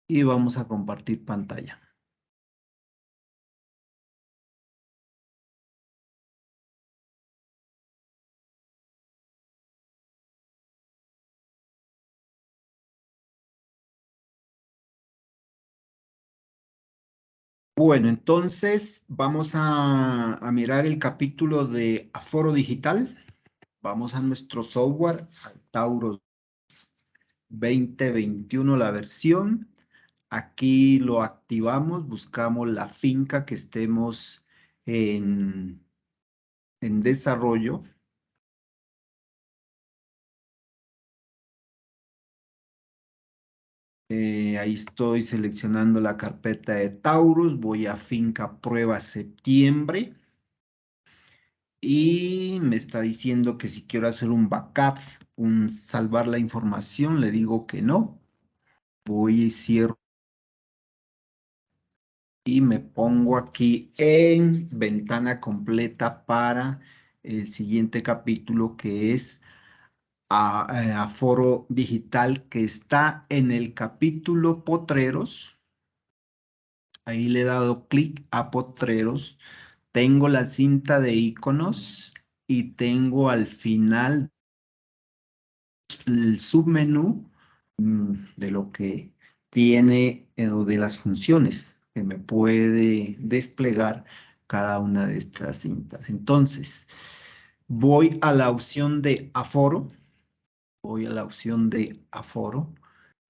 y vamos a compartir pantalla. Bueno, entonces vamos a mirar el capítulo de Aforo Digital. Vamos a nuestro software, al Taurus 2021, la versión. Aquí lo activamos, buscamos la finca que estemos en desarrollo. Ahí estoy seleccionando la carpeta de Taurus. Voy a finca prueba septiembre. Y me está diciendo que si quiero hacer un backup, salvar la información, le digo que no. Voy y cierro y me pongo aquí en ventana completa para el siguiente capítulo que es Aforo Digital, que está en el capítulo Potreros. Ahí le he dado clic a Potreros. Tengo la cinta de iconos y tengo al final el submenú de lo que tiene o de las funciones que me puede desplegar cada una de estas cintas. Entonces, voy a la opción de aforo, voy a la opción de aforo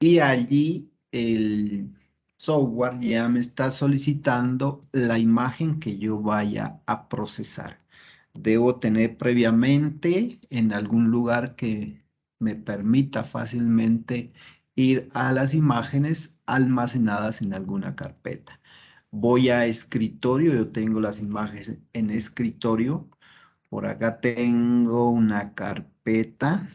y allí el software ya me está solicitando la imagen que yo vaya a procesar. Debo tener previamente en algún lugar que me permita fácilmente ir a las imágenes almacenadas en alguna carpeta. Voy a escritorio, yo tengo las imágenes en escritorio. Por acá tengo una carpeta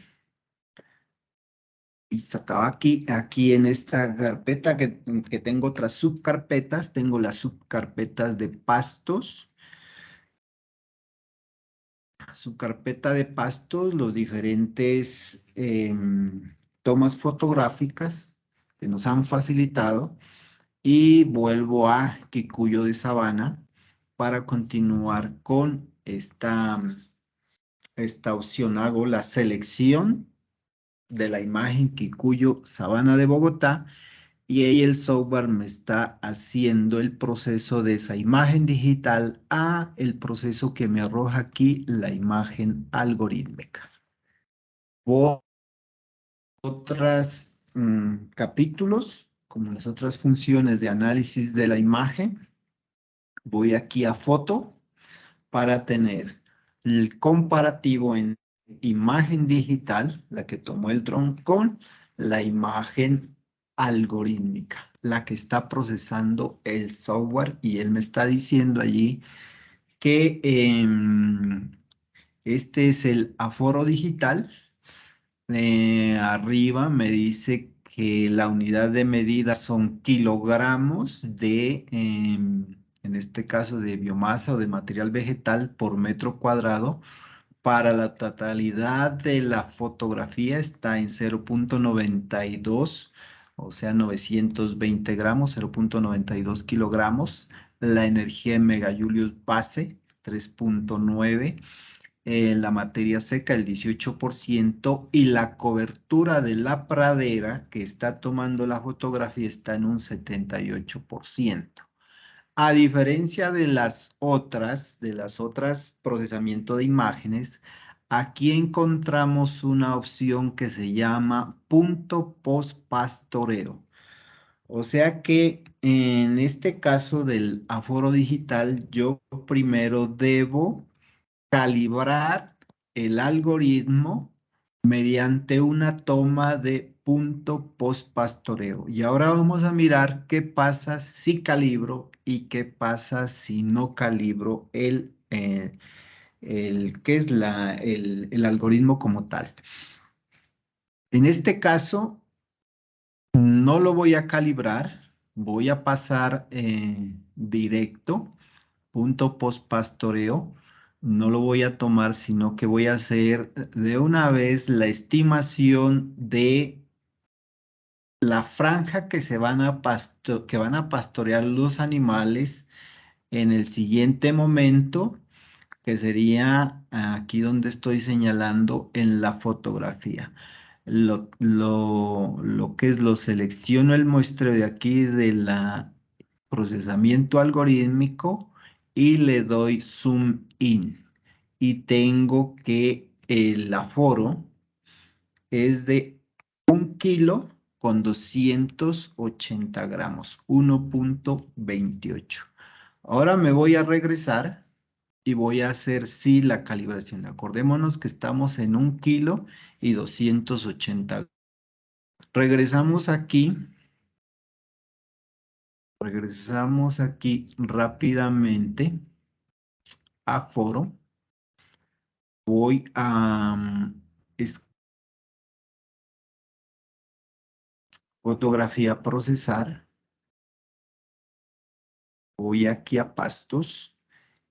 y sacaba aquí en esta carpeta que tengo otras subcarpetas, tengo las subcarpetas de pastos, su carpeta de pastos, los diferentes tomas fotográficas que nos han facilitado y vuelvo a Kikuyo de Sabana para continuar con esta opción. Hago la selección de la imagen Kikuyo Sabana de Bogotá y ahí el software me está haciendo el proceso de esa imagen digital a el proceso que me arroja aquí la imagen algorítmica. Voy a otros capítulos, como las otras funciones de análisis de la imagen. Voy aquí a foto para tener el comparativo en imagen digital, la que tomó el dron, con la imagen algorítmica, la que está procesando el software y él me está diciendo allí que este es el aforo digital. Arriba me dice que la unidad de medida son kilogramos en este caso, de biomasa o de material vegetal por metro cuadrado. Para la totalidad de la fotografía está en 0,92, o sea, 920 gramos, 0,92 kilogramos. La energía en megajulios base, 3,9. La materia seca, el 18%. Y la cobertura de la pradera que está tomando la fotografía está en un 78%. A diferencia de las otras procesamiento de imágenes, aquí encontramos una opción que se llama punto post pastoreo. O sea que en este caso del aforo digital, yo primero debo calibrar el algoritmo mediante una toma de punto post pastoreo. Y ahora vamos a mirar qué pasa si calibro y qué pasa si no calibro qué es el algoritmo como tal. En este caso, no lo voy a calibrar, voy a pasar directo, punto post pastoreo. No lo voy a tomar, sino que voy a hacer de una vez la estimación de la franja que que van a pastorear los animales en el siguiente momento, que sería aquí donde estoy señalando en la fotografía. Lo que es lo selecciono el muestreo de aquí de la procesamiento algorítmico y le doy zoom in. Y tengo que el aforo es de 1 kilo con 280 gramos, 1,28. Ahora me voy a regresar y voy a hacer sí la calibración. Acordémonos que estamos en 1 kilo y 280. Regresamos aquí rápidamente a foro. Voy a fotografía procesar. Voy aquí a pastos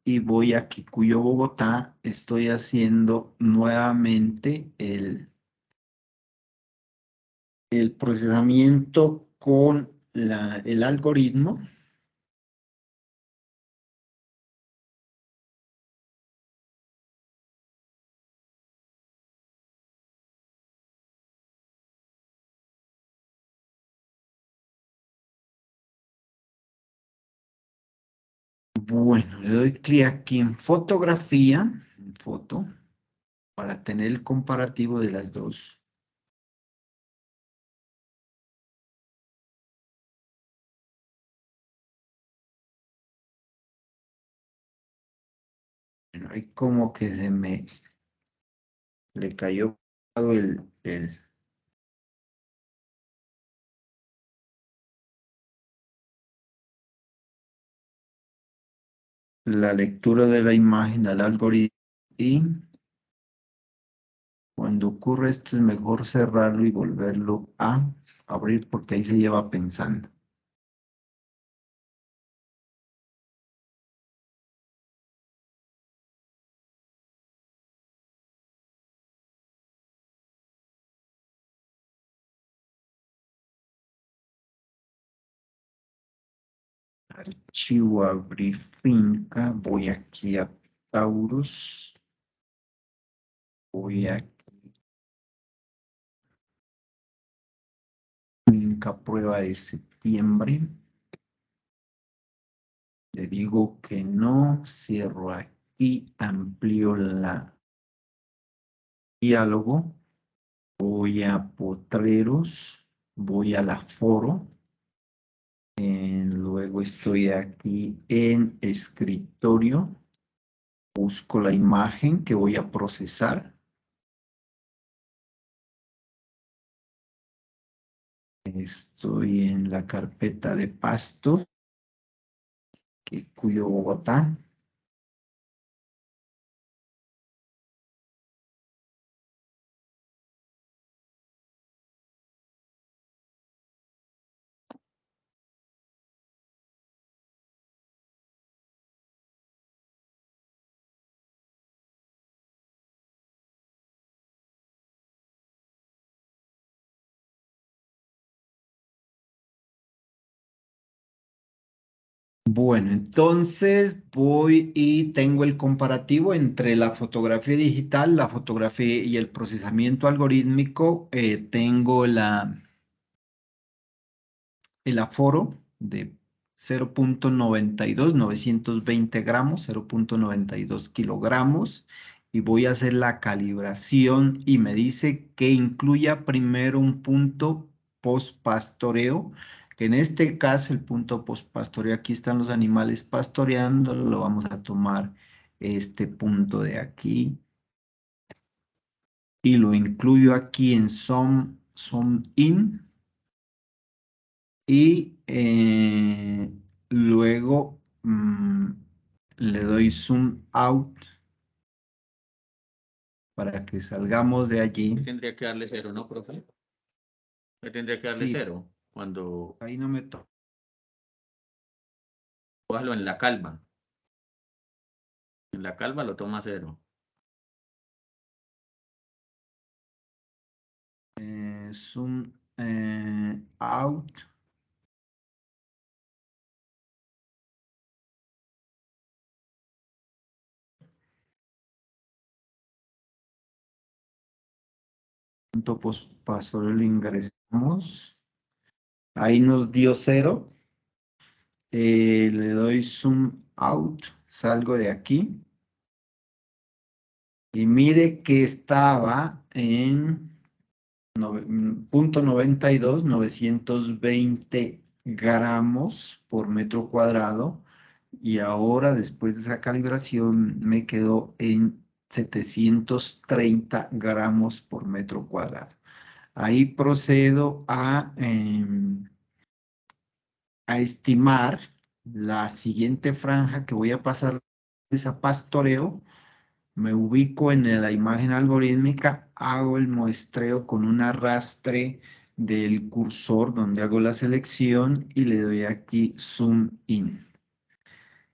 y voy aquí Cuyo Bogotá. Estoy haciendo nuevamente el procesamiento con el algoritmo. Bueno, le doy clic aquí en fotografía, en foto, para tener el comparativo de las dos. Bueno, ahí como que le cayó la lectura de la imagen al algoritmo y cuando ocurre esto es mejor cerrarlo y volverlo a abrir porque ahí se lleva pensando. Archivo abrir finca, voy aquí a Taurus, voy a finca prueba de septiembre, le digo que no, cierro aquí, amplío la diálogo, voy a Potreros, voy al aforo, luego estoy aquí en escritorio, busco la imagen que voy a procesar. Estoy en la carpeta de pasto, Cuyo Bogotá. Bueno, entonces voy y tengo el comparativo entre la fotografía digital, la fotografía y el procesamiento algorítmico. Tengo el aforo de 0,92, 920 gramos, 0,92 kilogramos. Y voy a hacer la calibración y me dice que incluya primero un punto post-pastoreo, que en este caso el punto post-pastoreo, aquí están los animales pastoreando, lo vamos a tomar este punto de aquí y lo incluyo aquí en Zoom In. Y luego le doy zoom out para que salgamos de allí. Tendría que darle cero, ¿no, profe? Me tendría que darle Sí, cero cuando ahí no me toca. cójalo en la calva. En la calva lo toma cero. Zoom out punto pastoreo lo ingresamos. Ahí nos dio 0. Le doy zoom out, salgo de aquí. Y mire que estaba en punto 92, 920 gramos por metro cuadrado. Y ahora, después de esa calibración, me quedó en 730 gramos por metro cuadrado. Ahí procedo a estimar la siguiente franja que voy a pasar a pastoreo. Me ubico en la imagen algorítmica, hago el muestreo con un arrastre del cursor donde hago la selección y le doy aquí Zoom In.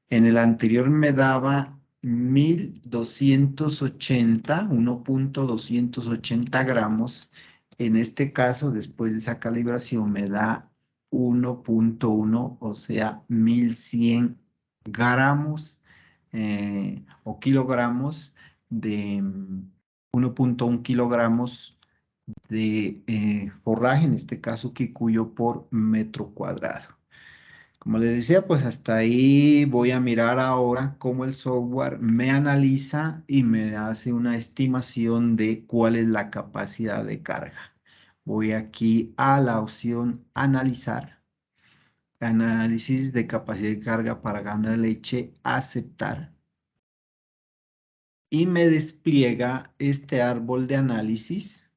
En el anterior me daba 1280, 1.280 gramos. En este caso, después de esa calibración, me da 1.1, o sea, 1100 gramos o kilogramos de 1.1 kilogramos de forraje, en este caso Kikuyo por metro cuadrado. Como les decía, pues hasta ahí voy a mirar ahora cómo el software me analiza y me hace una estimación de cuál es la capacidad de carga. Voy aquí a la opción analizar, análisis de capacidad de carga para gano de leche, aceptar. Y me despliega este árbol de análisis,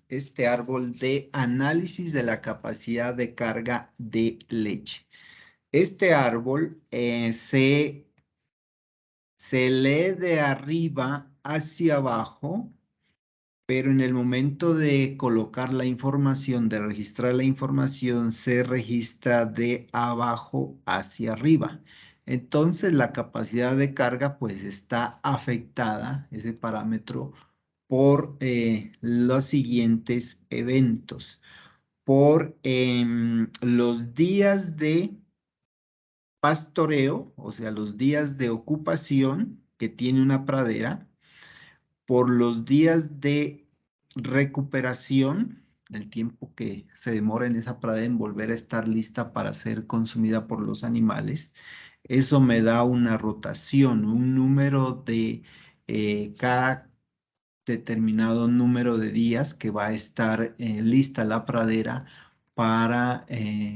este árbol de análisis de la capacidad de carga de leche. Este árbol se lee de arriba hacia abajo, pero en el momento de colocar la información, de registrar la información, se registra de abajo hacia arriba. Entonces la capacidad de carga pues está afectada, ese parámetro, por los siguientes eventos. Por los días de pastoreo, o sea, los días de ocupación que tiene una pradera, por los días de recuperación, el tiempo que se demora en esa pradera en volver a estar lista para ser consumida por los animales. Eso me da una rotación, un número de cada determinado número de días que va a estar lista la pradera para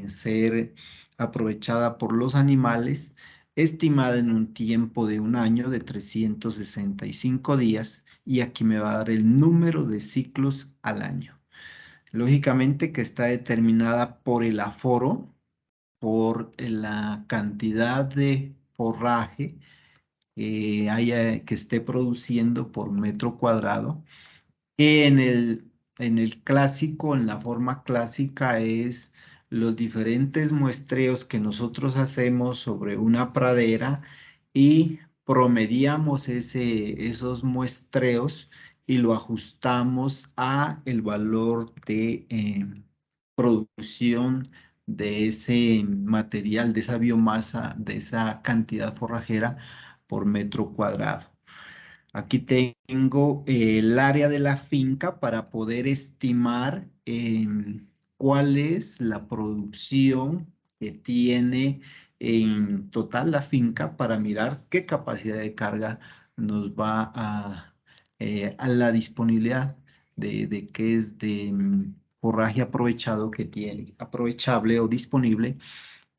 ser aprovechada por los animales, estimada en un tiempo de un año de 365 días, y aquí me va a dar el número de ciclos al año. Lógicamente que está determinada por el aforo, por la cantidad de forraje que esté produciendo por metro cuadrado. En el clásico, en la forma clásica, es los diferentes muestreos que nosotros hacemos sobre una pradera y promediamos esos muestreos y lo ajustamos a el valor de producción de ese material, de esa biomasa, de esa cantidad forrajera por metro cuadrado. Aquí tengo el área de la finca para poder estimar cuál es la producción que tiene en total la finca para mirar qué capacidad de carga nos va a la disponibilidad de qué es de forraje aprovechado que tiene, aprovechable o disponible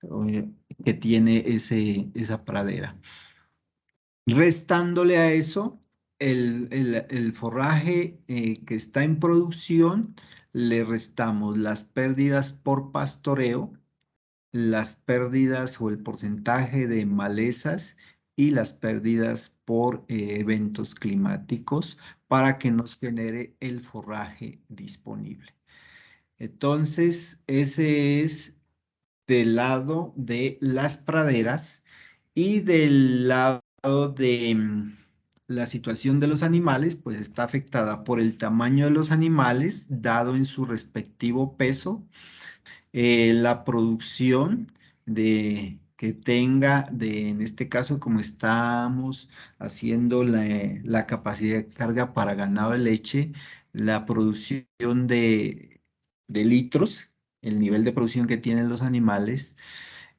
eh, que tiene esa pradera. Restándole a eso, el forraje que está en producción, le restamos las pérdidas por pastoreo, las pérdidas o el porcentaje de malezas y las pérdidas por eventos climáticos para que nos genere el forraje disponible. Entonces, ese es del lado de las praderas, y del lado de la situación de los animales, pues está afectada por el tamaño de los animales, dado en su respectivo peso, la producción que tenga, en este caso, como estamos haciendo la capacidad de carga para ganado de leche, la producción de litros, el nivel de producción que tienen los animales,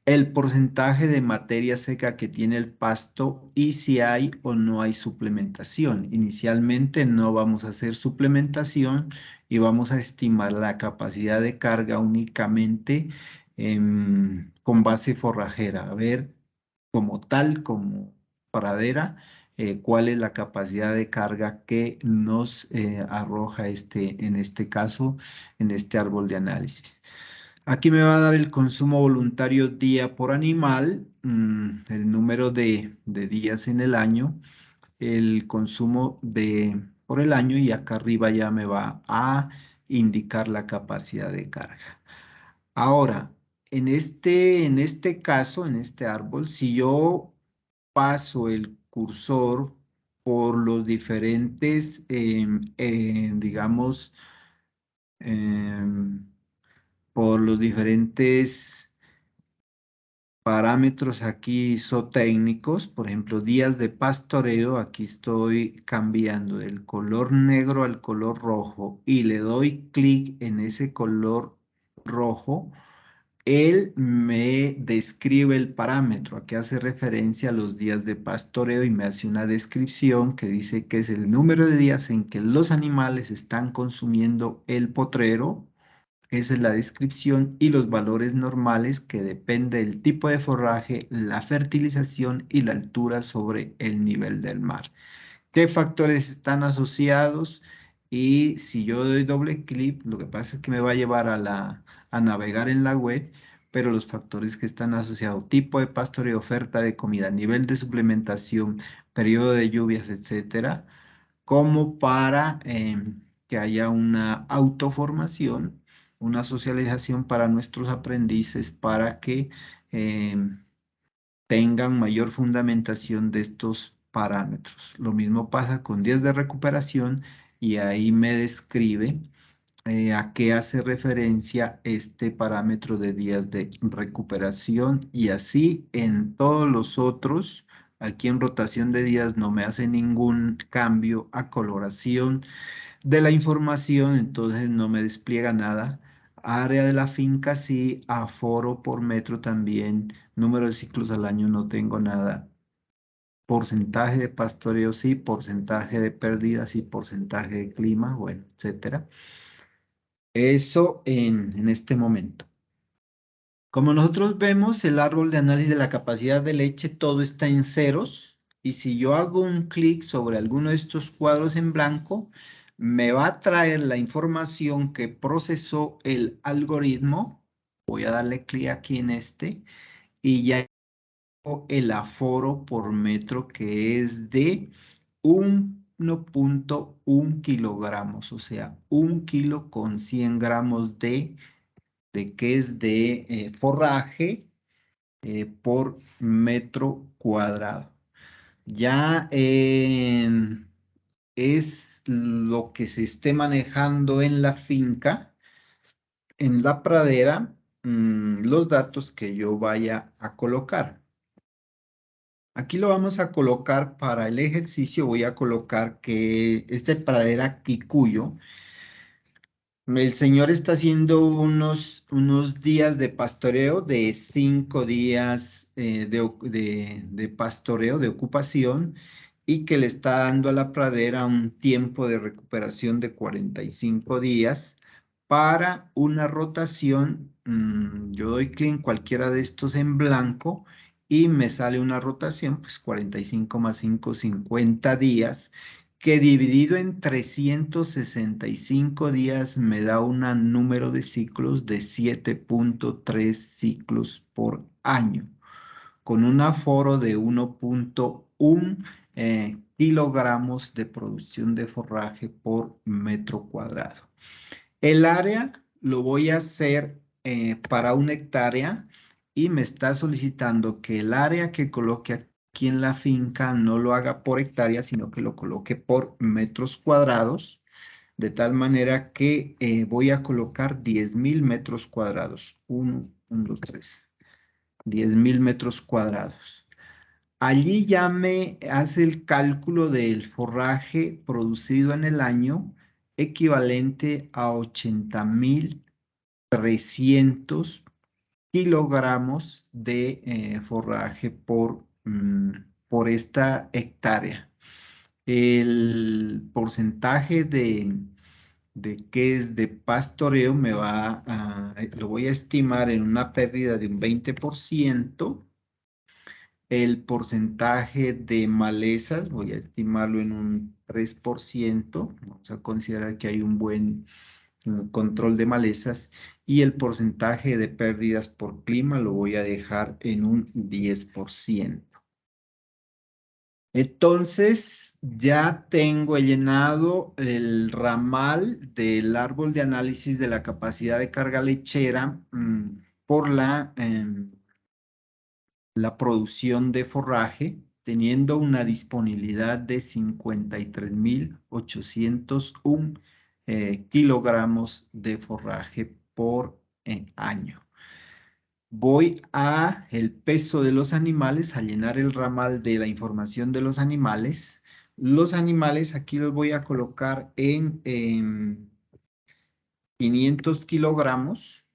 el porcentaje de materia seca que tiene el pasto y si hay o no hay suplementación. Inicialmente no vamos a hacer suplementación y vamos a estimar la capacidad de carga únicamente con base forrajera, a ver como tal, como pradera, cuál es la capacidad de carga que nos arroja en este caso, en este árbol de análisis. Aquí me va a dar el consumo voluntario día por animal, el número de días en el año, el consumo por el año y acá arriba ya me va a indicar la capacidad de carga. Ahora, en este caso, en este árbol, si yo paso el cursor por los diferentes, digamos, em, por los diferentes parámetros aquí zootécnicos, por ejemplo, días de pastoreo, aquí estoy cambiando del color negro al color rojo y le doy clic en ese color rojo, él me describe el parámetro, a que hace referencia a los días de pastoreo y me hace una descripción que dice que es el número de días en que los animales están consumiendo el potrero. Esa es la descripción y los valores normales que depende del tipo de forraje, la fertilización y la altura sobre el nivel del mar. ¿Qué factores están asociados? Y si yo doy doble clic, lo que pasa es que me va a llevar a navegar en la web, pero los factores que están asociados, tipo de pastoreo, oferta de comida, nivel de suplementación, periodo de lluvias, etcétera, como para que haya una autoformación, una socialización para nuestros aprendices, para que tengan mayor fundamentación de estos parámetros. Lo mismo pasa con días de recuperación y ahí me describe a qué hace referencia este parámetro de días de recuperación y así en todos los otros. Aquí en rotación de días no me hace ningún cambio a coloración de la información, entonces no me despliega nada. Área de la finca sí, aforo por metro también, número de ciclos al año no tengo nada. Porcentaje de pastoreo sí, porcentaje de pérdidas y porcentaje de clima, bueno, etcétera. Eso en este momento. Como nosotros vemos, el árbol de análisis de la capacidad de leche, todo está en ceros. Y si yo hago un clic sobre alguno de estos cuadros en blanco, me va a traer la información que procesó el algoritmo. Voy a darle clic aquí en este y ya tengo el aforo por metro que es de 1,1 kilogramos, o sea, 1 kilo con 100 gramos que es de forraje por metro cuadrado. Ya es lo que se esté manejando en la finca, en la pradera, los datos que yo vaya a colocar. Aquí lo vamos a colocar para el ejercicio, voy a colocar que es de pradera Kikuyo. El señor está haciendo unos días de pastoreo, de 5 días de pastoreo, de ocupación, y que le está dando a la pradera un tiempo de recuperación de 45 días para una rotación. Yo doy clic en cualquiera de estos en blanco y me sale una rotación, pues 45 más 5, 50 días que dividido en 365 días me da un número de ciclos de 7,3 ciclos por año, con un aforo de 1,1 kilogramos de producción de forraje por metro cuadrado. El área lo voy a hacer para 1 hectárea y me está solicitando que el área que coloque aquí aquí en la finca no lo haga por hectárea, sino que lo coloque por metros cuadrados, de tal manera que voy a colocar 10.000 metros cuadrados. 1, 1, 2, 3. 10.000 metros cuadrados. Allí ya me hace el cálculo del forraje producido en el año equivalente a 80.300 kilogramos de forraje por esta hectárea. El porcentaje de que es de pastoreo lo voy a estimar en una pérdida de un 20%. El porcentaje de malezas, voy a estimarlo en un 3%. Vamos a considerar que hay un buen control de malezas. Y el porcentaje de pérdidas por clima lo voy a dejar en un 10%. Entonces, ya tengo llenado el ramal del árbol de análisis de la capacidad de carga lechera por la producción de forraje, teniendo una disponibilidad de 53.801 kilogramos de forraje por año. Voy a el peso de los animales, a llenar el ramal de la información de los animales. Los animales aquí los voy a colocar en 500 kilogramos.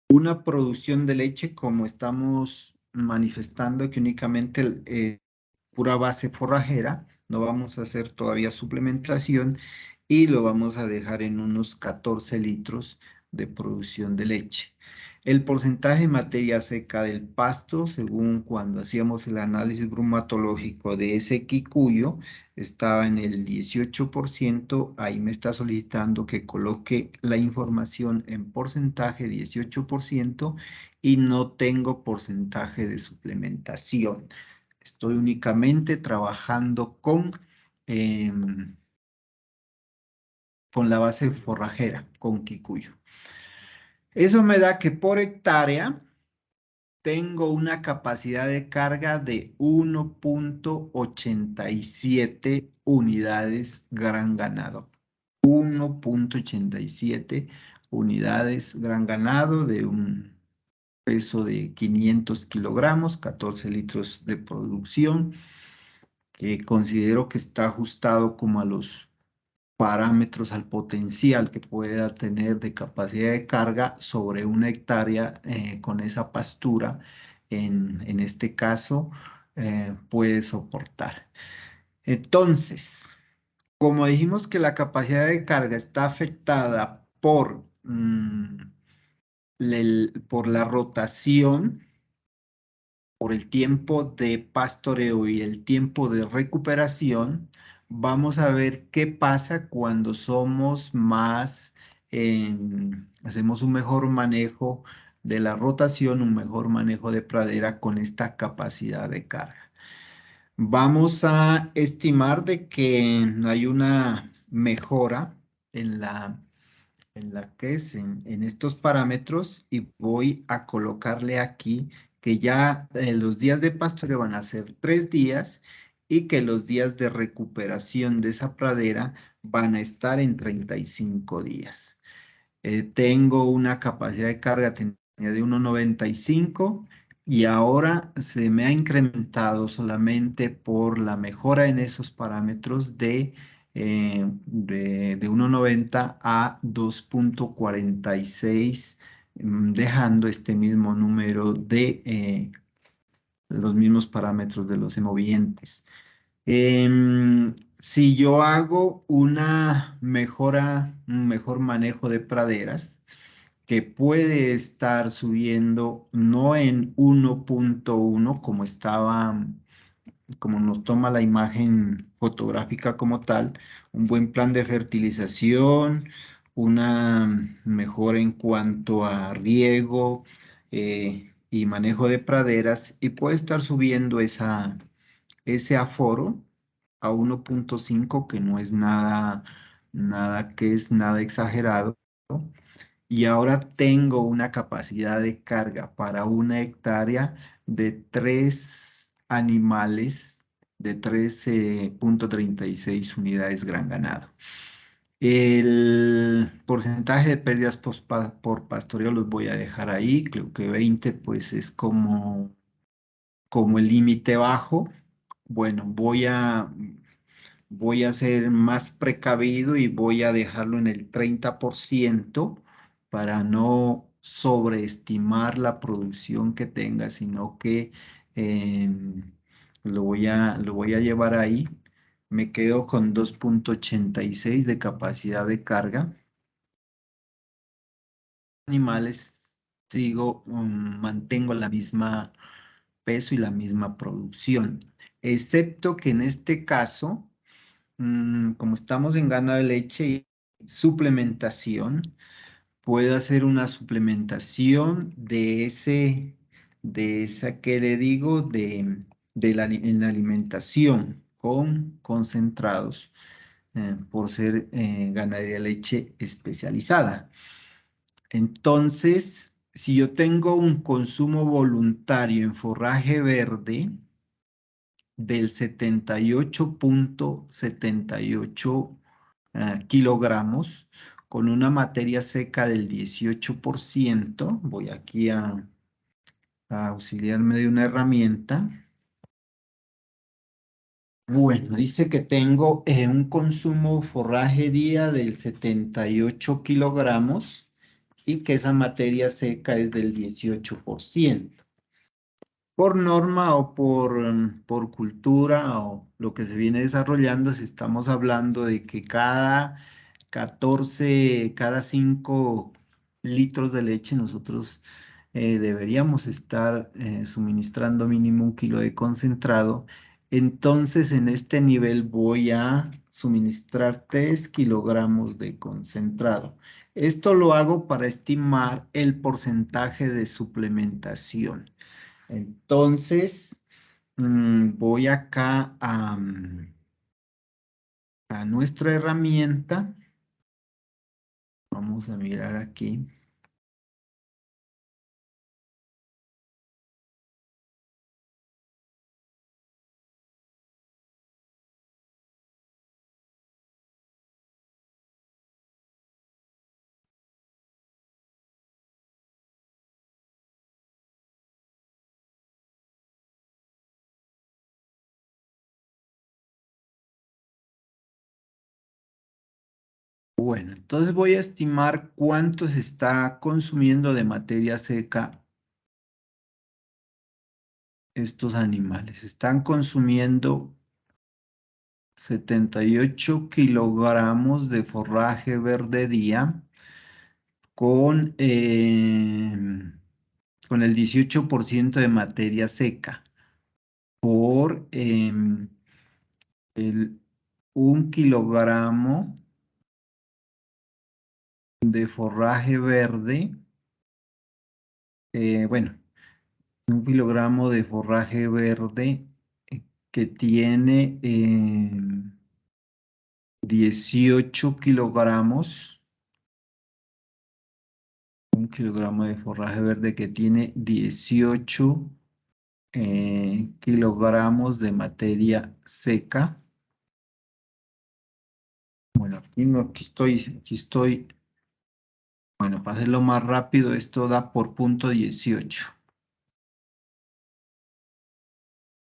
Una producción de leche, como estamos manifestando que únicamente pura base forrajera, no vamos a hacer todavía suplementación y lo vamos a dejar en unos 14 litros de producción de leche. El porcentaje de materia seca del pasto, según cuando hacíamos el análisis bromatológico de ese quicuyo, estaba en el 18%. Ahí me está solicitando que coloque la información en porcentaje 18% y no tengo porcentaje de suplementación. Estoy únicamente trabajando con la base forrajera, con quicuyo. Eso me da que por hectárea tengo una capacidad de carga de 1.87 unidades gran ganado. 1.87 unidades gran ganado de un peso de 500 kilogramos, 14 litros de producción, que considero que está ajustado como a los parámetros, al potencial que pueda tener de capacidad de carga sobre una hectárea con esa pastura, en este caso, puede soportar. Entonces, como dijimos que la capacidad de carga está afectada por la rotación, por el tiempo de pastoreo y el tiempo de recuperación, vamos a ver qué pasa cuando hacemos un mejor manejo de la rotación, un mejor manejo de pradera con esta capacidad de carga. Vamos a estimar de que hay una mejora en estos parámetros, y voy a colocarle aquí que ya los días de pastoreo van a ser 3 días y que los días de recuperación de esa pradera van a estar en 35 días. Tengo una capacidad de carga tenía de 1.95 y ahora se me ha incrementado solamente por la mejora en esos parámetros de 1.90 a 2.46, dejando este mismo número de los mismos parámetros de los emovientes. Si yo hago una mejora, un mejor manejo de praderas, que puede estar subiendo no en 1.1 como nos toma la imagen fotográfica como tal, un buen plan de fertilización, una mejora en cuanto a riego y manejo de praderas, y puede estar subiendo ese aforo a 1.5, que no es nada exagerado. Y ahora tengo una capacidad de carga para una hectárea de animales de 13,36 unidades gran ganado. El porcentaje de pérdidas por pastoreo los voy a dejar ahí. Creo que 20 pues es como el límite bajo. Bueno, voy a ser más precavido y voy a dejarlo en el 30% para no sobreestimar la producción que tenga, sino que lo voy a llevar ahí. Me quedo con 2,86 de capacidad de carga. Animales, mantengo la misma peso y la misma producción, excepto que en este caso, como estamos en ganado de leche y suplementación, puedo hacer una suplementación de esa que le digo, en la alimentación con concentrados, por ser ganadería de leche especializada. Entonces, si yo tengo un consumo voluntario en forraje verde del 78,78 kilogramos, con una materia seca del 18%, voy aquí a auxiliarme de una herramienta. Bueno, dice que tengo un consumo forraje día del 78 kilogramos y que esa materia seca es del 18%. Por norma o por cultura o lo que se viene desarrollando, si estamos hablando de que cada 5 litros de leche nosotros deberíamos estar suministrando mínimo 1 kilo de concentrado. Entonces, en este nivel voy a suministrar 3 kilogramos de concentrado. Esto lo hago para estimar el porcentaje de suplementación. Entonces, voy acá a nuestra herramienta. Vamos a mirar aquí. Bueno, entonces voy a estimar cuánto se está consumiendo de materia seca estos animales. Están consumiendo 78 kilogramos de forraje verde día con, con el 18% de materia seca por el 1 kilogramo de forraje verde. Bueno, 1 kilogramo de forraje verde que tiene 18 kilogramos. 1 kilogramo de forraje verde que tiene 18 kilogramos de materia seca. Bueno, aquí no, aquí estoy. Bueno, para hacerlo más rápido, esto da por punto 18.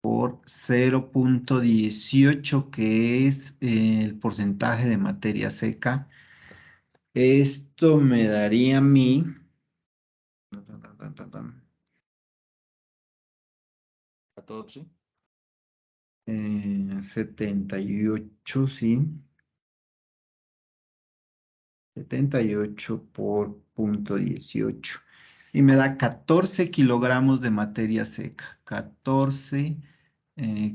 Por 0,18, que es el porcentaje de materia seca. Esto me daría a mí 14. 78, sí. 78 por punto 18. Y me da 14 kilogramos de materia seca. 14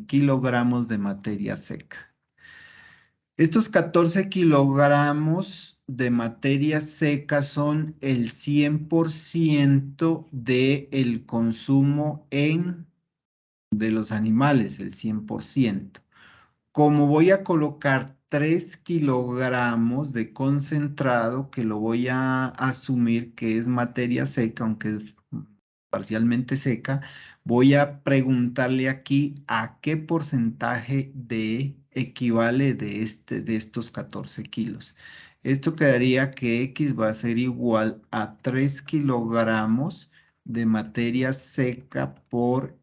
kilogramos de materia seca. Estos 14 kilogramos de materia seca son el 100% del consumo de los animales, el 100%. Como voy a colocar 3 kilogramos de concentrado, que lo voy a asumir que es materia seca, aunque parcialmente seca, voy a preguntarle aquí a qué porcentaje de equivale de estos 14 kilos. Esto quedaría que X va a ser igual a 3 kilogramos de materia seca por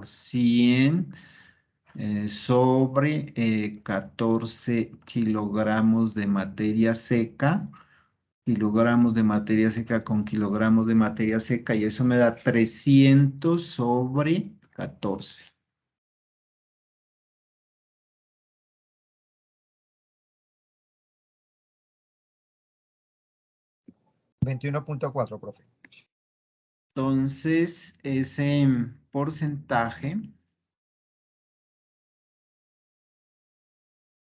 100 sobre 14 kilogramos de materia seca, kilogramos de materia seca con kilogramos de materia seca, y eso me da 300 sobre 14. $21.4, profe. Entonces, ese porcentaje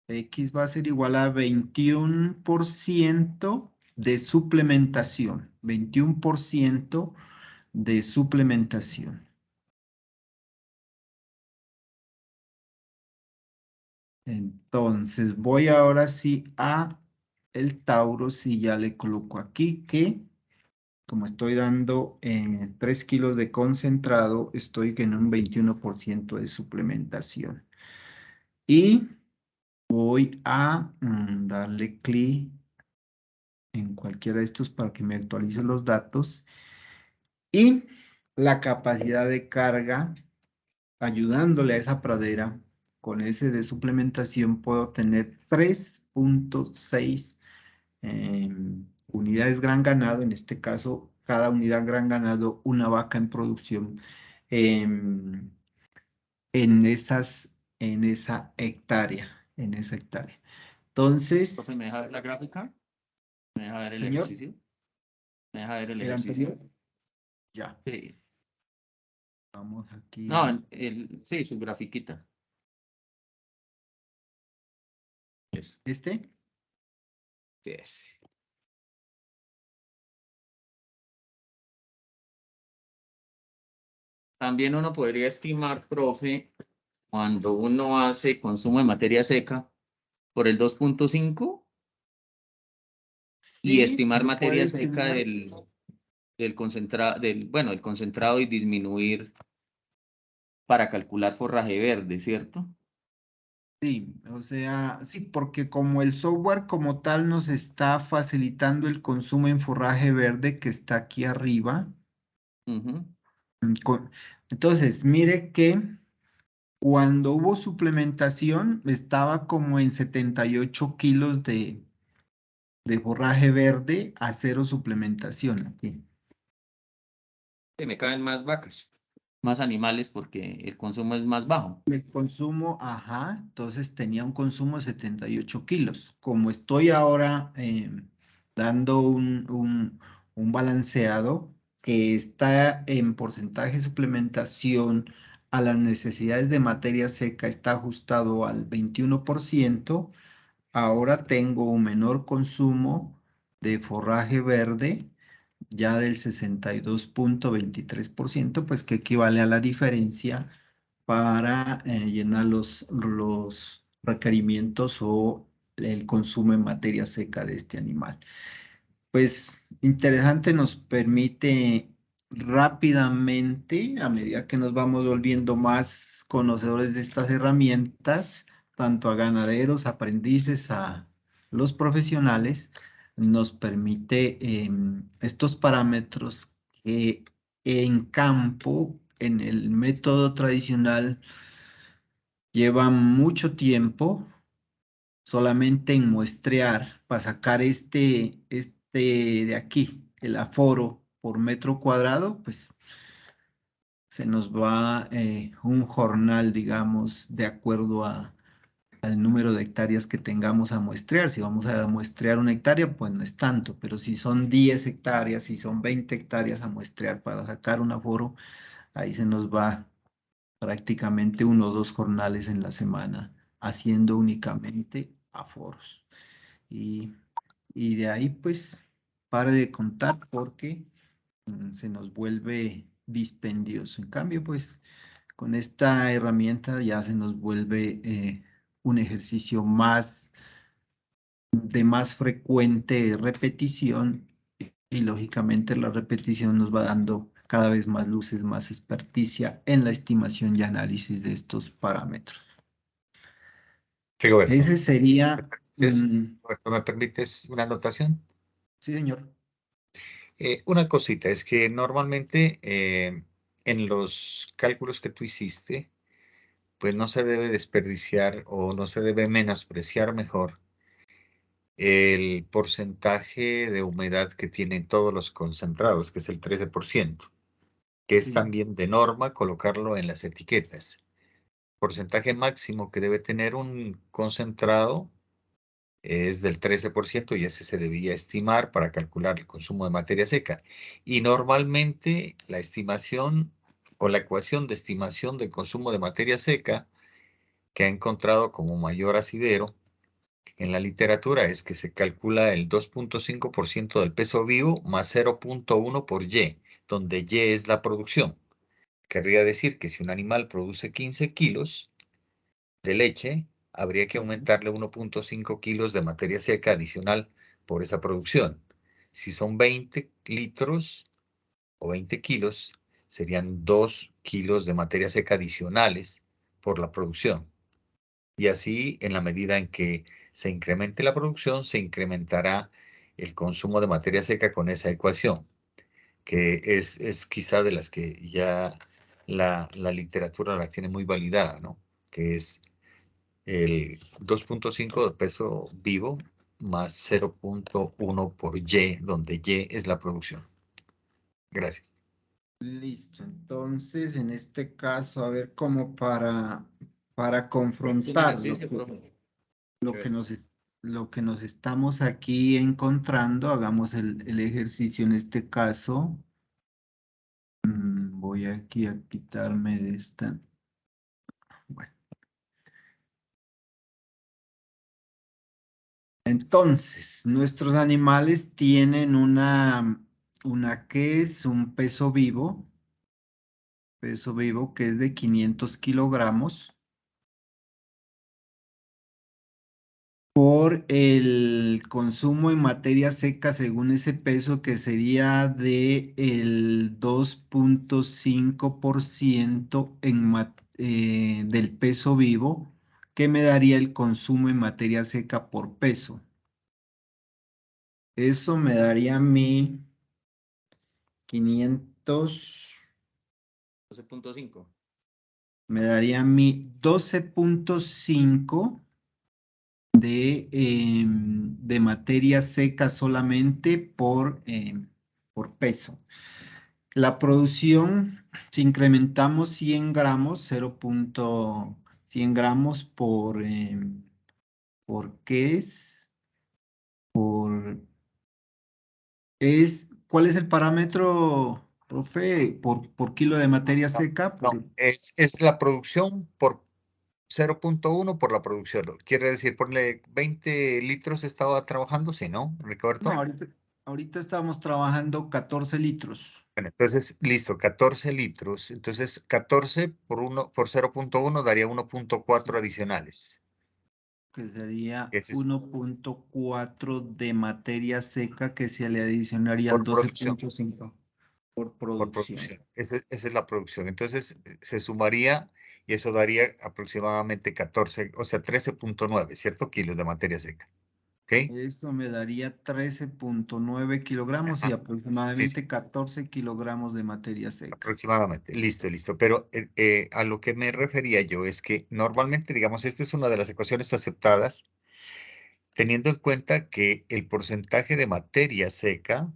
X va a ser igual a 21% de suplementación. 21% de suplementación. Entonces, voy ahora sí a el Taurus y ya le coloco aquí que, como estoy dando 3 kilos de concentrado, estoy en un 21% de suplementación. Y voy a darle clic en cualquiera de estos para que me actualice los datos. Y la capacidad de carga, ayudándole a esa pradera, con ese de suplementación puedo tener 3.6 unidades gran ganado, en este caso, cada unidad gran ganado, una vaca en producción em, en esa hectárea, Entonces, Profe, ¿me deja ver la gráfica? ¿Me deja ver el señor, ejercicio? ¿Me deja ver el el ejercicio? anterior, ya, Sí. vamos aquí No, a sí, su grafiquita. Eso. este. Yes. También uno podría estimar, profe, cuando uno hace consumo de materia seca por el 2.5 y Sí, estimar se puede materia seca estimar. del concentrado, el concentrado y disminuir para calcular forraje verde, ¿cierto? Sí, o sea, sí, porque como el software como tal nos está facilitando el consumo en forraje verde que está aquí arriba. Ujú. Entonces, mire que cuando hubo suplementación estaba como en 78 kilos de forraje verde a cero suplementación aquí. Se me caben más vacas, más animales porque el consumo es más bajo. El consumo, ajá, entonces tenía un consumo de 78 kilos. Como estoy ahora dando un balanceado que está en porcentaje de suplementación a las necesidades de materia seca, está ajustado al 21%, ahora tengo un menor consumo de forraje verde, ya del 62.23%, pues que equivale a la diferencia para llenar los requerimientos o el consumo en materia seca de este animal. Pues interesante, nos permite rápidamente, a medida que nos vamos volviendo más conocedores de estas herramientas, tanto a ganaderos, aprendices, a los profesionales, nos permite estos parámetros que en campo, en el método tradicional, llevan mucho tiempo solamente en muestrear para sacar este de aquí, el aforo por metro cuadrado, pues se nos va un jornal, digamos, de acuerdo al número de hectáreas que tengamos a muestrear. Si vamos a muestrear una hectárea, pues no es tanto, pero si son 10 hectáreas, si son 20 hectáreas a muestrear para sacar un aforo, ahí se nos va prácticamente 1 o 2 jornales en la semana haciendo únicamente aforos. Y, y de ahí pues pare de contar porque se nos vuelve dispendioso. En cambio, pues con esta herramienta ya se nos vuelve un ejercicio más de más frecuente repetición Y lógicamente la repetición nos va dando cada vez más luces, más experticia en la estimación y análisis de estos parámetros. Rigoberto, Ese sería, Rigoberto, ¿me permites una anotación? sí, señor. Una cosita, es que normalmente en los cálculos que tú hiciste, pues no se debe desperdiciar o no se debe menospreciar mejor el porcentaje de humedad que tienen todos los concentrados, que es el 13%, que es Sí. también de norma colocarlo en las etiquetas. Porcentaje máximo que debe tener un concentrado es del 13% y ese se debía estimar para calcular el consumo de materia seca. Y normalmente la estimación o la ecuación de estimación del consumo de materia seca que ha encontrado como mayor asidero en la literatura es que se calcula el 2.5% del peso vivo más 0.1 por Y, donde Y es la producción. Querría decir que si un animal produce 15 kilos de leche, habría que aumentarle 1.5 kilos de materia seca adicional por esa producción. Si son 20 litros o 20 kilos, serían 2 kilos de materia seca adicionales por la producción. Y así, en la medida en que se incremente la producción, se incrementará el consumo de materia seca con esa ecuación, que es quizá de las que ya la literatura la tiene muy validada, ¿no? Que es el 2.5 de peso vivo más 0.1 por Y, donde Y es la producción. Gracias. Listo. Entonces, en este caso, a ver, como para Próximo confrontar ejercicio, profe. lo que lo que nos estamos aquí encontrando, hagamos el ejercicio en este caso. Voy aquí a quitarme de esta. Bueno. Entonces, nuestros animales tienen una que es un peso vivo que es de 500 kilogramos. Por el consumo en materia seca según ese peso que sería de el 2.5% del peso vivo, que me daría el consumo en materia seca por peso. Eso me daría a mí 500, 12.5. me daría a mí 12.5 de materia seca solamente por peso. La producción, si incrementamos 100 gramos, 0.100 gramos por ¿qué es? ¿Cuál es el parámetro, profe? Por kilo de materia seca. No, es la producción por 0.1 por la producción. Quiere decir, ponle 20 litros estaba trabajando, ¿sí, no, No, Ricoberto? ahorita estábamos trabajando 14 litros, Bueno, entonces, listo, 14 litros. Entonces, 14 por 0.1 daría 1.4 adicionales. que sería Ese es 1.4 de materia seca que se le adicionaría al por producción. 12.5 por Por producción. producción. Esa es la producción. Entonces, se sumaría y eso daría aproximadamente 14, o sea, 13.9, ¿cierto? Kilos de materia seca. ¿Ok? Eso me daría 13.9 kilogramos y Ajá. Sí, sí, aproximadamente 14 kilogramos de materia seca. aproximadamente. Listo, listo. Pero a lo que me refería yo es que normalmente, digamos, esta es una de las ecuaciones aceptadas, teniendo en cuenta que el porcentaje de materia seca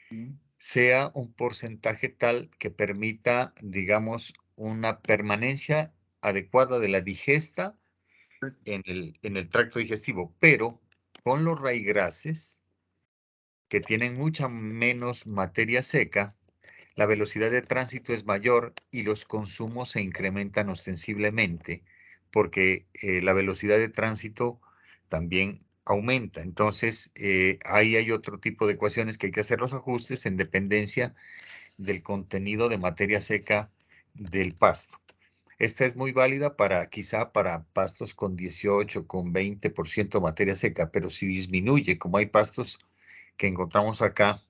¿Sí? sea un porcentaje tal que permita, digamos, una permanencia adecuada de la digesta en el tracto digestivo, pero con los raigrases que tienen mucha menos materia seca, la velocidad de tránsito es mayor y los consumos se incrementan ostensiblemente porque la velocidad de tránsito también aumenta. Entonces, ahí hay otro tipo de ecuaciones que hay que hacer los ajustes en dependencia del contenido de materia seca del pasto. Esta es muy válida quizá para pastos con 18, con 20% materia seca, pero si disminuye, como hay pastos que encontramos acá,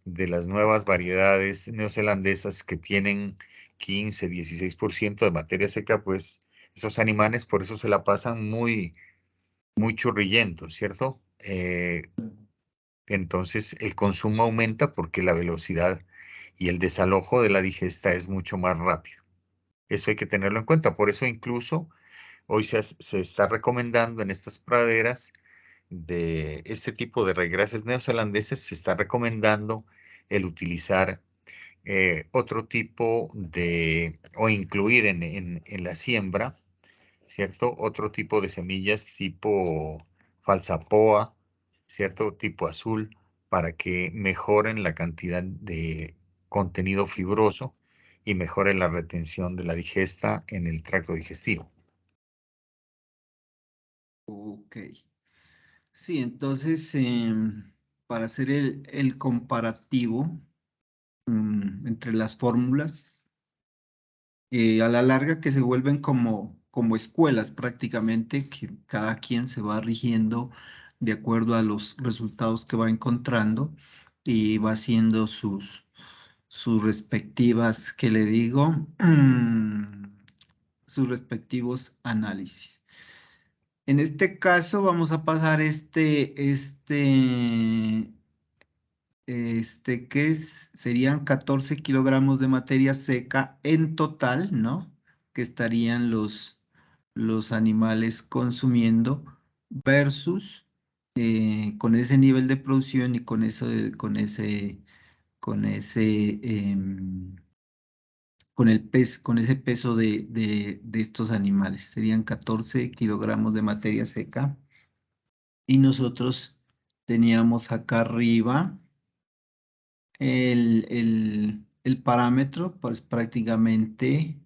de las nuevas variedades neozelandesas que tienen 15, 16% de materia seca, pues esos animales por eso se la pasan muy churrillentos, ¿cierto? Entonces el consumo aumenta porque la velocidad y el desalojo de la digesta es mucho más rápido. Eso hay que tenerlo en cuenta. Por eso incluso hoy se está recomendando en estas praderas de este tipo de regrases neozelandeses, se está recomendando el utilizar otro tipo o incluir en la siembra, ¿cierto? Otro tipo de semillas tipo falsapoa, ¿cierto? Tipo azul, para que mejoren la cantidad de contenido fibroso y mejoren la retención de la digesta en el tracto digestivo. Ok. Sí, entonces, para hacer el comparativo entre las fórmulas, a la larga que se vuelven como escuelas prácticamente, que cada quien se va rigiendo de acuerdo a los resultados que va encontrando y va haciendo sus respectivas, ¿qué le digo? Sus respectivos análisis. En este caso vamos a pasar que serían 14 kilogramos de materia seca en total, ¿no? Que estarían los animales consumiendo versus con ese nivel de producción y con eso, con ese, con ese peso de estos animales. Serían 14 kilogramos de materia seca. Y nosotros teníamos acá arriba el parámetro, pues prácticamente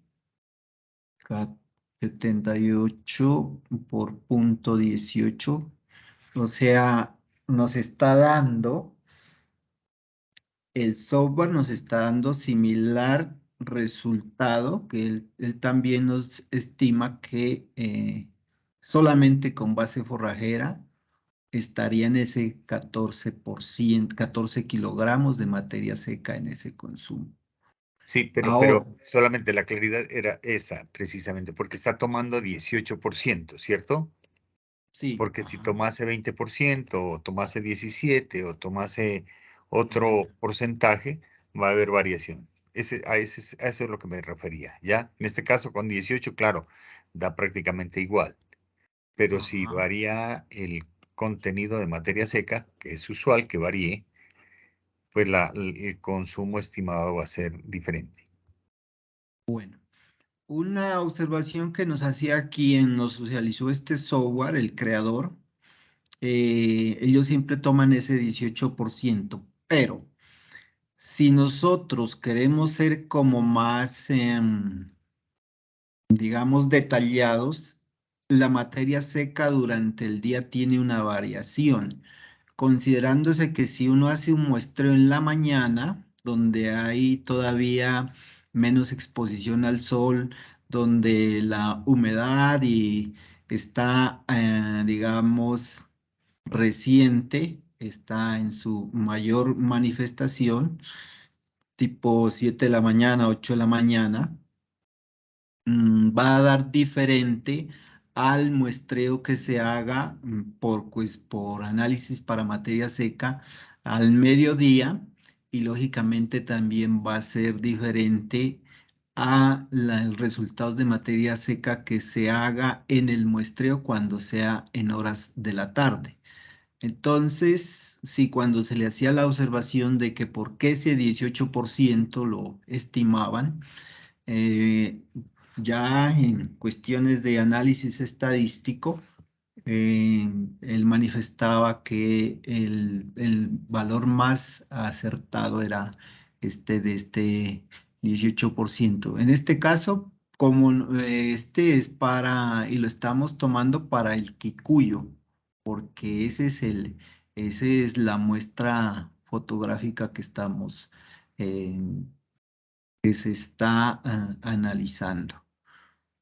78 por punto 18. O sea, nos está dando, el software nos está dando similar resultado, que él también nos estima que solamente con base forrajera estaría en ese 14%, 14 kilogramos de materia seca en ese consumo. Sí, pero Ahora, solamente la claridad era esa, precisamente, porque está tomando 18%, ¿cierto? sí, Porque si ajá, tomase 20% o tomase 17 o tomase otro porcentaje, va a haber variación. A eso es lo que me refería, ¿ya? En este caso, con 18, claro, da prácticamente igual. Pero si ajá. varía el contenido de materia seca, que es usual que varíe, pues el consumo estimado va a ser diferente. Bueno, una observación que nos hacía quien nos socializó este software, el creador, ellos siempre toman ese 18%, pero si nosotros queremos ser como más, digamos, detallados, la materia seca durante el día tiene una variación, considerándose que si uno hace un muestreo en la mañana, donde hay todavía menos exposición al sol, donde la humedad y está, digamos, reciente, está en su mayor manifestación, tipo 7 de la mañana, 8 de la mañana, va a dar diferente al muestreo que se haga por análisis para materia seca al mediodía y lógicamente también va a ser diferente a los resultados de materia seca que se haga en el muestreo cuando sea en horas de la tarde. Entonces, sí, cuando se le hacía la observación de que por qué ese 18% lo estimaban, eh, ya en cuestiones de análisis estadístico, él manifestaba que el valor más acertado era de este 18%. En este caso, como este es para, y lo estamos tomando para el Kikuyo, porque esa es la muestra fotográfica que estamos eh, que se está analizando.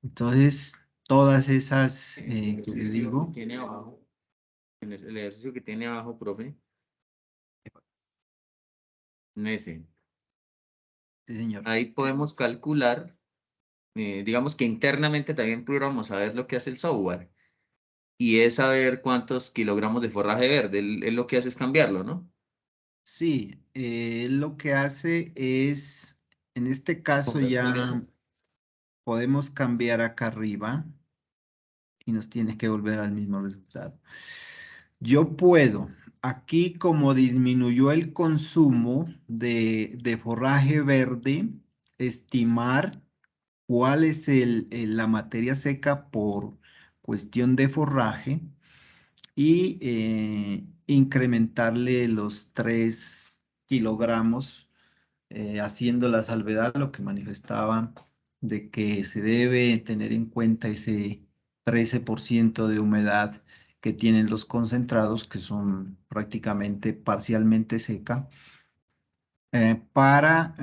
Entonces, todas esas El que les ejercicio que digo, tiene abajo, el ejercicio que tiene abajo, profe, en ese. Sí, señor. Ahí podemos calcular, digamos que internamente también programamos a ver lo que hace el software. Y es saber cuántos kilogramos de forraje verde. Él lo que hace es cambiarlo, ¿no? Sí, lo que hace es, en este caso Convertir eso. ya podemos cambiar acá arriba y nos tiene que volver al mismo resultado. Yo puedo, aquí como disminuyó el consumo de forraje verde, estimar cuál es la materia seca por cuestión de forraje y incrementarle los 3 kilogramos, haciendo la salvedad, lo que manifestaba de que se debe tener en cuenta ese 13% de humedad que tienen los concentrados, que son prácticamente parcialmente seca, para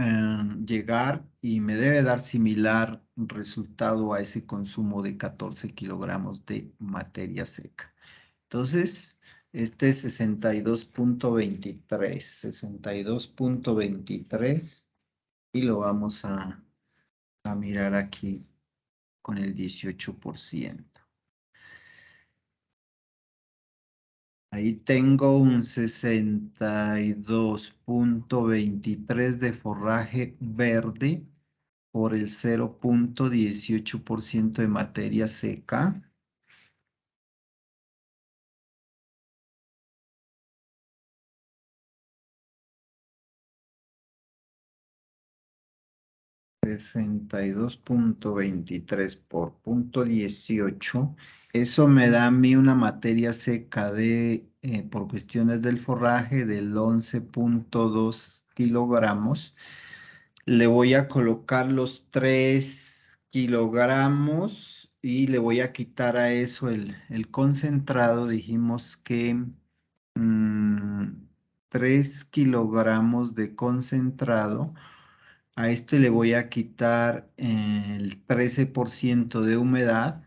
llegar y me debe dar similar resultado a ese consumo de 14 kilogramos de materia seca. Entonces, este es 62.23 y lo vamos a mirar aquí con el 18%. Ahí tengo un 62.23 de forraje verde por el 0.18% de materia seca. $62.23 por 0.18. Eso me da a mí una materia seca de, por cuestiones del forraje, del 11.2 kilogramos. Le voy a colocar los 3 kilogramos y le voy a quitar a eso el concentrado. Dijimos que 3 kilogramos de concentrado. A esto le voy a quitar el 13% de humedad,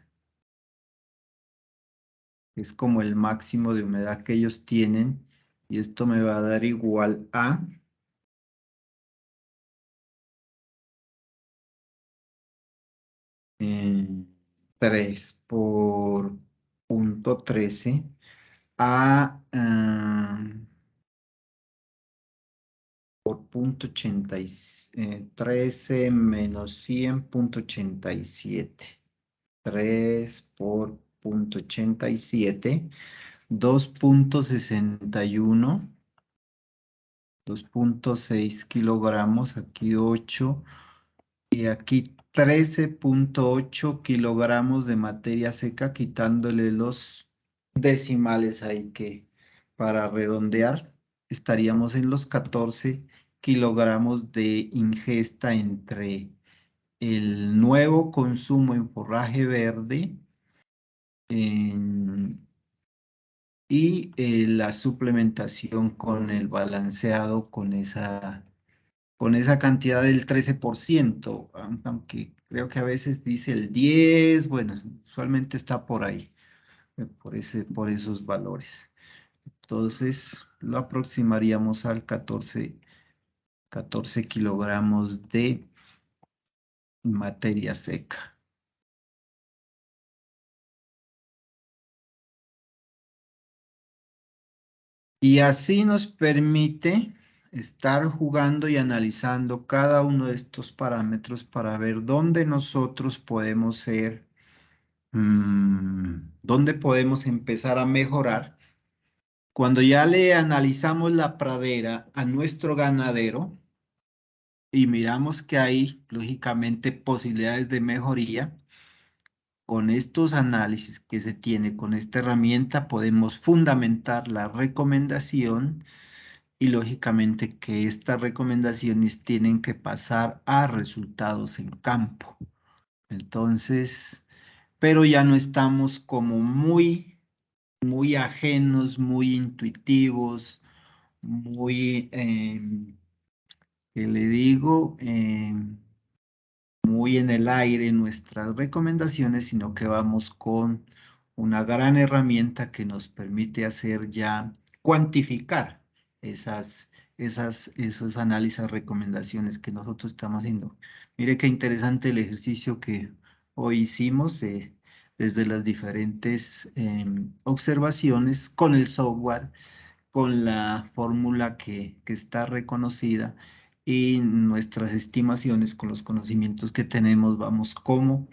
que es como el máximo de humedad que ellos tienen, y esto me va a dar igual a 3 por 0.13 a por 13 menos 100.87. 3 por 0.87, 2.61, 2.6 kilogramos, aquí 8 y aquí 13.8 kilogramos de materia seca, quitándole los decimales ahí que para redondear estaríamos en los 14 kilogramos de ingesta entre el nuevo consumo en forraje verde y la suplementación con el balanceado con esa cantidad del 13%, aunque creo que a veces dice el 10, bueno, usualmente está por ahí, por esos valores. Entonces lo aproximaríamos al 14 kilogramos de materia seca. Y así nos permite estar jugando y analizando cada uno de estos parámetros para ver dónde nosotros podemos ser, dónde podemos empezar a mejorar. Cuando ya le analizamos la pradera a nuestro ganadero y miramos que hay, lógicamente, posibilidades de mejoría, con estos análisis que se tiene con esta herramienta podemos fundamentar la recomendación y lógicamente que estas recomendaciones tienen que pasar a resultados en campo. Entonces, pero ya no estamos como muy ajenos, muy intuitivos, muy, ¿qué le digo? Muy en el aire nuestras recomendaciones, sino que vamos con una gran herramienta que nos permite hacer ya cuantificar esos análisis, recomendaciones que nosotros estamos haciendo. Mire qué interesante el ejercicio que hoy hicimos desde las diferentes observaciones con el software, con la fórmula que está reconocida y nuestras estimaciones con los conocimientos que tenemos, vamos como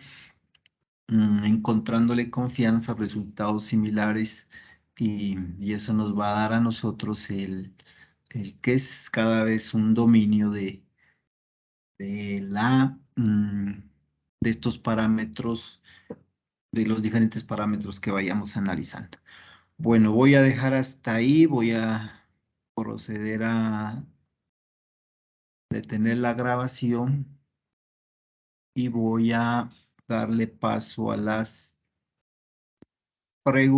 encontrándole confianza, resultados similares y eso nos va a dar a nosotros el que es cada vez un dominio de estos parámetros, de los diferentes parámetros que vayamos analizando. Bueno, voy a dejar hasta ahí, voy a proceder a detener la grabación y voy a darle paso a las preguntas.